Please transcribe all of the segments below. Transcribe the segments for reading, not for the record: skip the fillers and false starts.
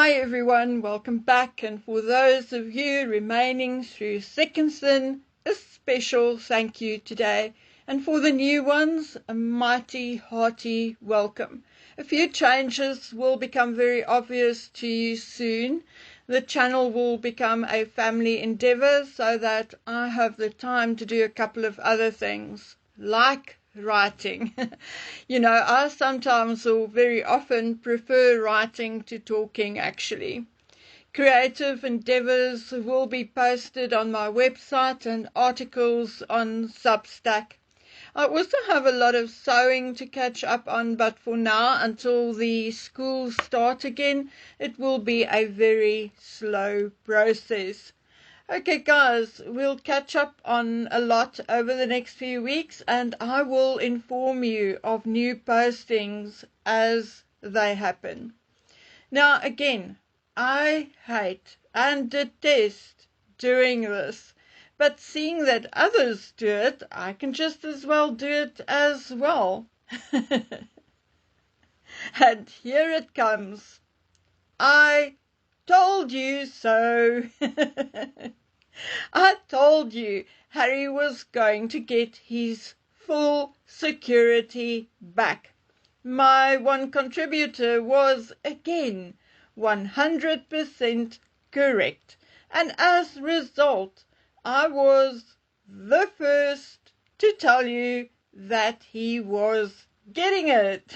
Hi everyone, welcome back, and for those of you remaining through Second Sin, a special thank you today, and for the new ones, a mighty hearty welcome. A few changes will become very obvious to you soon. The channel will become a family endeavor so that I have the time to do a couple of other things, like writing. I sometimes or very often prefer writing to talking actually. Creative endeavors will be posted on my website and articles on Substack. I also have a lot of sewing to catch up on, but for now, until the schools start again, it will be a very slow process. Okay, guys, we'll catch up on a lot over the next few weeks, and I will inform you of new postings as they happen. Now, again, I hate and detest doing this, but seeing that others do it, I can just as well do it as well. And here it comes. I told you so. I told you Harry was going to get his full security back. My one contributor was, again, 100% correct. And as a result, I was the first to tell you that he was getting it.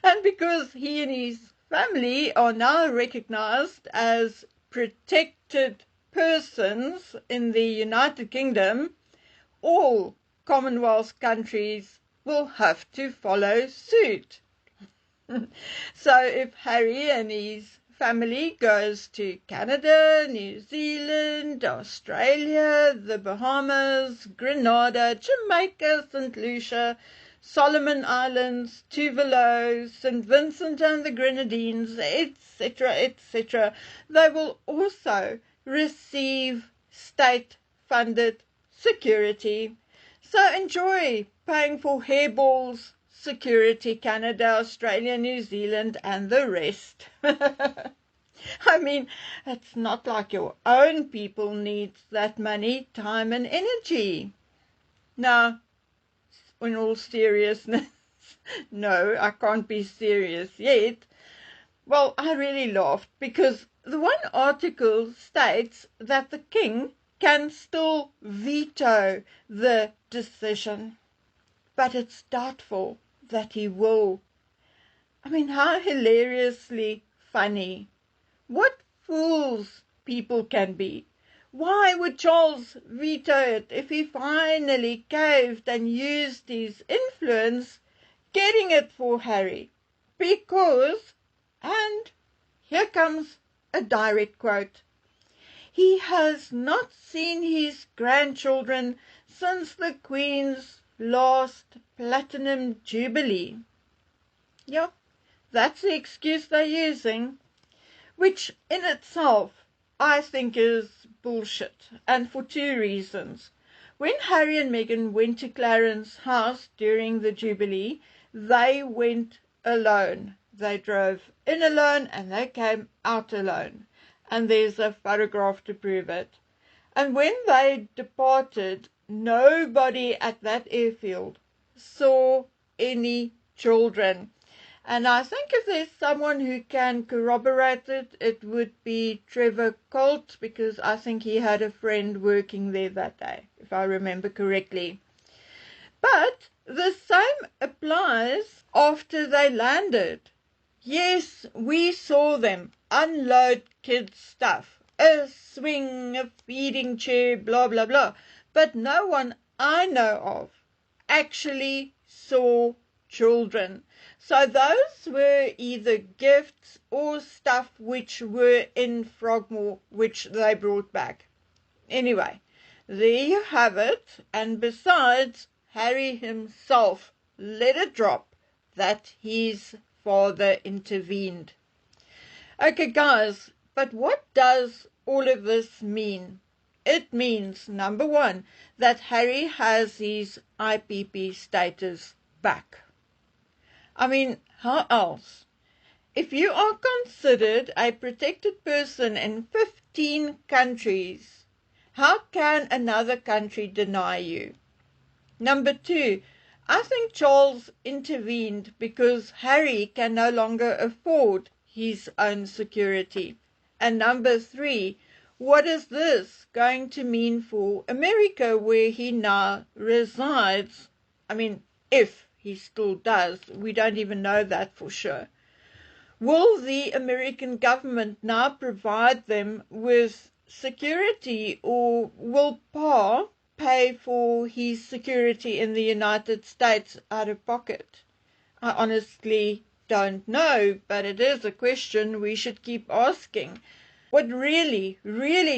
And because he and his family are now recognized as protected persons in the United Kingdom, all Commonwealth countries will have to follow suit. So if Harry and his family goes to Canada, New Zealand, Australia, the Bahamas, Grenada, Jamaica, St. Lucia, Solomon Islands, Tuvalu, St. Vincent and the Grenadines, etc., etc., they will also receive state-funded security. So enjoy paying for hairballs, security, Canada, Australia, New Zealand, and the rest. I mean, it's not like your own people need that money, time, and energy. Now, in all seriousness, no, I can't be serious yet. Well, I really laughed because the one article states that the king can still veto the decision, but it's doubtful that he will. I mean, how hilariously funny. What fools people can be. Why would Charles veto it if he finally caved and used his influence getting it for Harry? Because, and here comes a direct quote, he has not seen his grandchildren since the Queen's last Platinum Jubilee. Yeah, that's the excuse they're using, which in itself I think is bullshit, and for two reasons. When Harry and Meghan went to Clarence's house during the Jubilee, they went alone. They drove in alone and they came out alone. And there's a photograph to prove it. And when they departed, nobody at that airfield saw any children. And I think if there's someone who can corroborate it, it would be Trevor Colt, because I think he had a friend working there that day, if I remember correctly. But the same applies after they landed. Yes, we saw them unload kids' stuff, a swing, a feeding chair, blah, blah, blah. But no one I know of actually saw children. So those were either gifts or stuff which were in Frogmore, which they brought back. Anyway, there you have it. And besides, Harry himself let it drop that his father intervened. Okay, guys, but what does all of this mean? It means, number one, that Harry has his IPP status back. I mean, how else? If you are considered a protected person in 15 countries, how can another country deny you? Number 2, I think Charles intervened because Harry can no longer afford his own security. And number 3, what is this going to mean for America, where he now resides? I mean, if he still does, we don't even know that for sure. Will the American government now provide them with security, or will Pa pay for his security in the United States out of pocket? I honestly don't know, but it is a question we should keep asking. What really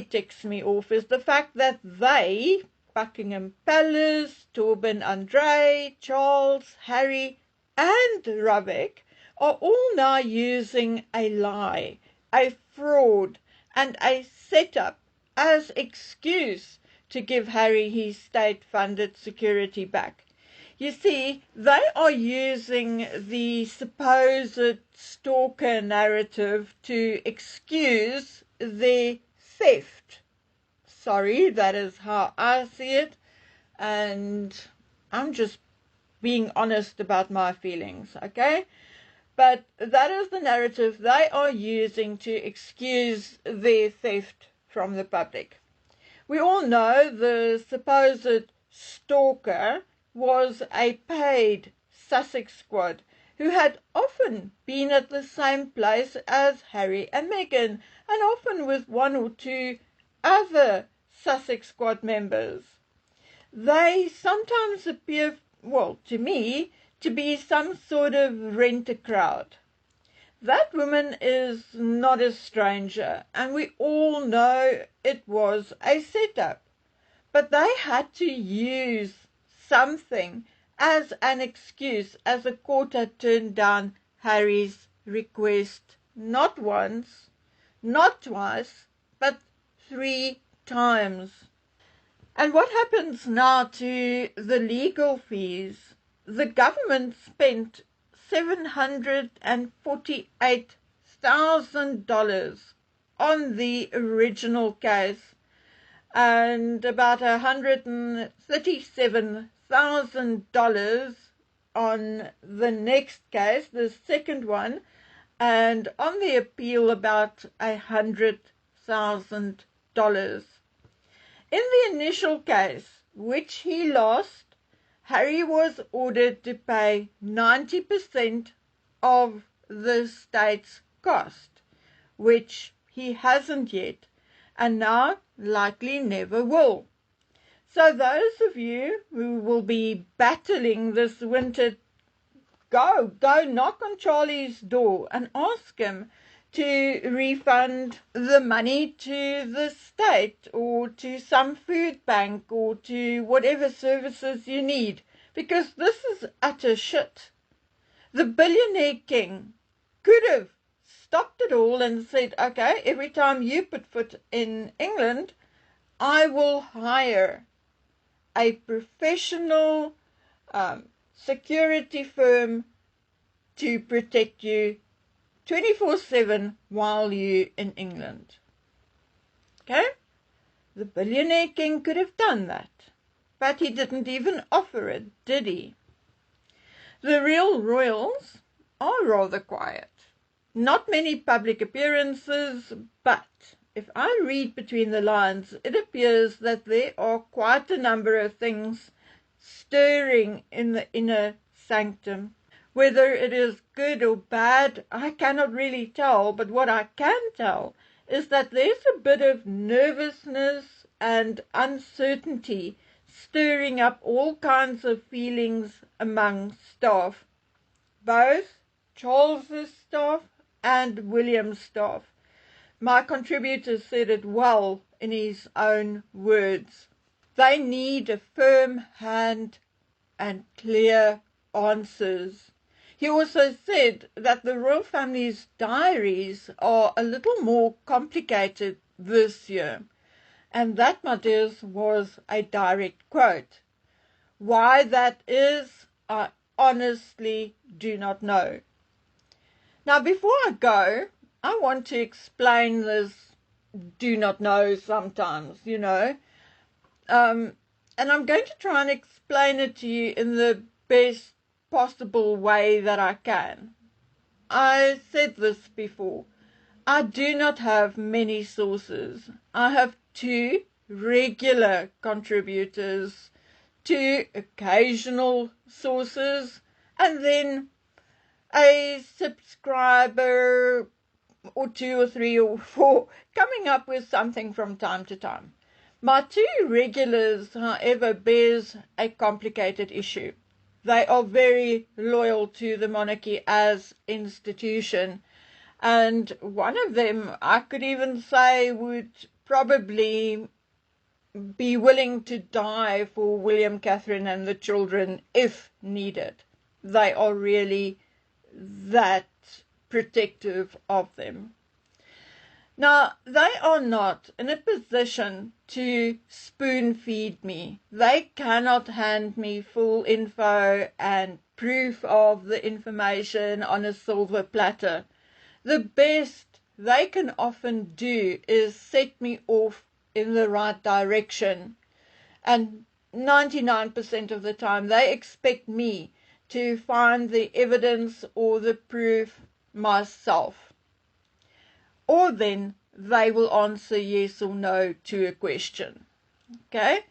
ticks me off is the fact that they, Buckingham Palace, Torben Andre, Charles, Harry, and Ravik, are all now using a lie, a fraud, and a setup as excuse to give Harry his state-funded security back. You see, they are using the supposed stalker narrative to excuse their theft. Sorry, that is how I see it, and I'm just being honest about my feelings, okay? But that is the narrative they are using to excuse their theft from the public. We all know the supposed stalker was a paid Sussex squad who had often been at the same place as Harry and Meghan, and often with one or two other Sussex squad members. They sometimes appear, well, to me, to be some sort of rent-a-crowd. That woman is not a stranger, and we all know it was a setup. But they had to use something as an excuse, as the court had turned down Harry's request not once, not twice, but 3 times. And what happens now to the legal fees? The government spent $748,000 on the original case, and about $137,000 on the next case, the second one, and on the appeal about $100,000. In the initial case, which he lost, Harry was ordered to pay 90% of the state's cost, which he hasn't yet, and now likely never will. So those of you who will be battling this winter, go knock on Charlie's door and ask him to refund the money to the state or to some food bank or to whatever services you need, because this is utter shit. The billionaire king could have stopped it all and said, okay, every time you put foot in England, I will hire a professional security firm to protect you 24/7 while you're in England. Okay? The billionaire king could have done that, but he didn't even offer it, did he? The real royals are rather quiet. Not many public appearances, but if I read between the lines, it appears that there are quite a number of things stirring in the inner sanctum. Whether it is good or bad, I cannot really tell, but what I can tell is that there's a bit of nervousness and uncertainty stirring up all kinds of feelings among staff, both Charles's staff and William's staff. My contributor said it well in his own words. They need a firm hand and clear answers. He also said that the royal family's diaries are a little more complicated this year. And that, my dears, was a direct quote. Why that is, I honestly do not know. Now, before I go, I want to explain this do not know sometimes, and I'm going to try and explain it to you in the best possible way that I can. I said this before. I do not have many sources. I have 2 regular contributors, 2 occasional sources, and then a subscriber or 2 or 3 or 4 coming up with something from time to time. My 2 regulars, however, bears a complicated issue. They are very loyal to the monarchy as institution, and one of them, I could even say, would probably be willing to die for William, Catherine and the children if needed. They are really that protective of them. Now, they are not in a position to spoon feed me. They cannot hand me full info and proof of the information on a silver platter. The best they can often do is set me off in the right direction. And 99% of the time they expect me to find the evidence or the proof myself. Or then they will answer yes or no to a question. Okay?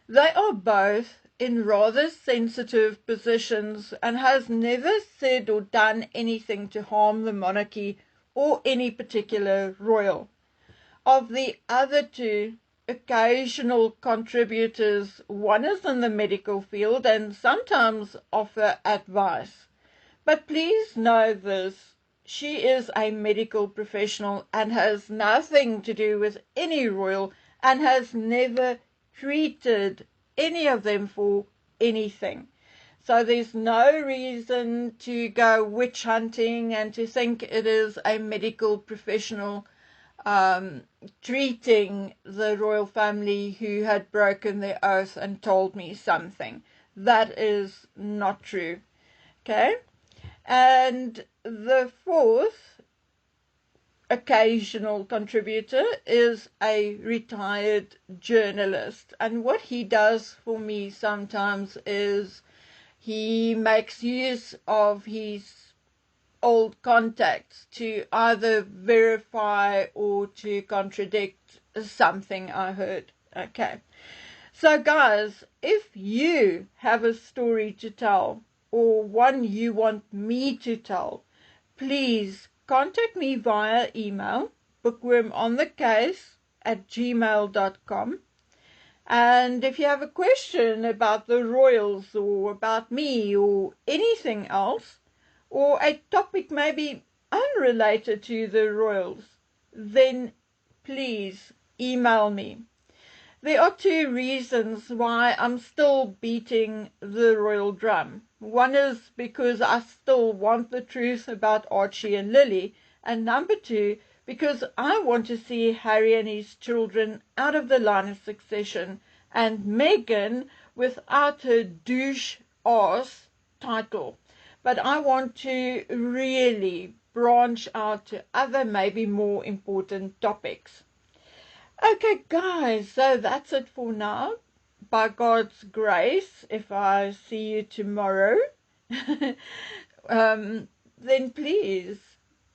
They are both in rather sensitive positions and has never said or done anything to harm the monarchy or any particular royal. Of the other 2 occasional contributors, one is in the medical field and sometimes offer advice. But please know this, she is a medical professional and has nothing to do with any royal and has never treated any of them for anything. So there's no reason to go witch hunting and to think it is a medical professional treating the royal family who had broken their oath and told me something. That is not true. Okay? And the 4th occasional contributor is a retired journalist. And what he does for me sometimes is he makes use of his old contacts to either verify or to contradict something I heard. Okay. So guys, if you have a story to tell or one you want me to tell, please contact me via email, bookwormonthecase@gmail.com. And if you have a question about the royals or about me or anything else, or a topic maybe unrelated to the royals, then please email me. There are 2 reasons why I'm still beating the royal drum. One is because I still want the truth about Archie and Lily, and number 2, because I want to see Harry and his children out of the line of succession, and Meghan without her douche arse title. But I want to really branch out to other, maybe more important topics. Okay, guys, so that's it for now. By God's grace, if I see you tomorrow, then please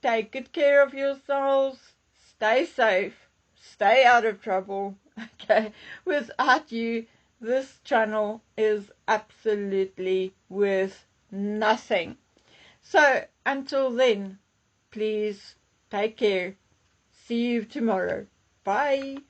take good care of yourselves, stay safe, stay out of trouble. Okay, without you, this channel is absolutely worth nothing. So until then, please take care. See you tomorrow. Bye.